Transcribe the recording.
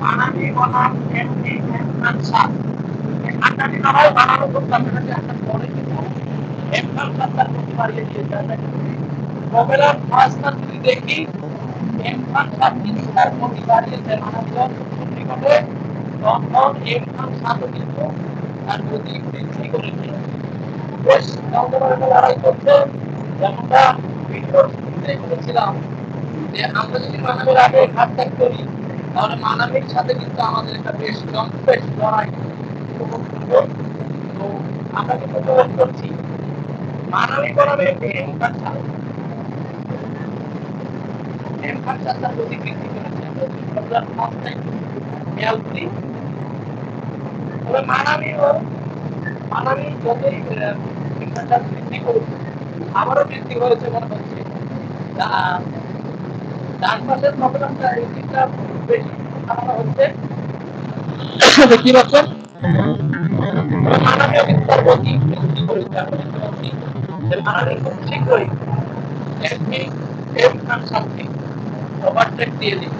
মানামি বনাম MP answer আটানি লড়াই বানানো করতাম এটাকে একটা পরে কিন্তু এমকান সাত্তার গতি বাড়িয়ে দিয়েছে। মোবাইলের ফার্স্টটা যদি দেখি এমকান সাত কিন্তু তার গতি বাড়িয়েছে মানামি যখন নিকটে তখন এমকান সাতও কিন্তু তার গতি বৃদ্ধি করেছে। বেশ জমজমাট একটা লড়াই করছে। যেমনটা ভিডিওর শুরুতেই বলেছিলাম যে আমরা যদি মানবের আগে ঘাট ত্যাগ করি তাহলে মানবিক সাথে কিন্তু আমাদের একটা বেশ জম্পেশ লড়াই উপভোগ করবো। তো আমরা কিন্তু উপভোগ করছি মানবিক বনামে এম খান তার গতি বৃদ্ধি করেছে। আমরা যদি খেলার মাঝটা একটু খেয়াল করি তবে মানামি যতই এম খান বৃদ্ধি করুক আবারও বৃদ্ধি হয়েছে মনে হচ্ছে। ডান পাশের প্রবলেমটা এই দিকটা বেশি খারাপ হচ্ছে দেখতে পাচ্ছেন। মানামিও কিন্তু তার গতি বৃদ্ধি করেছে। আমরা দেখতে পাচ্ছি যে মানামি খুব শীঘ্রই এমপি এম খান সাথে ওভারটেক দিয়ে দিবে।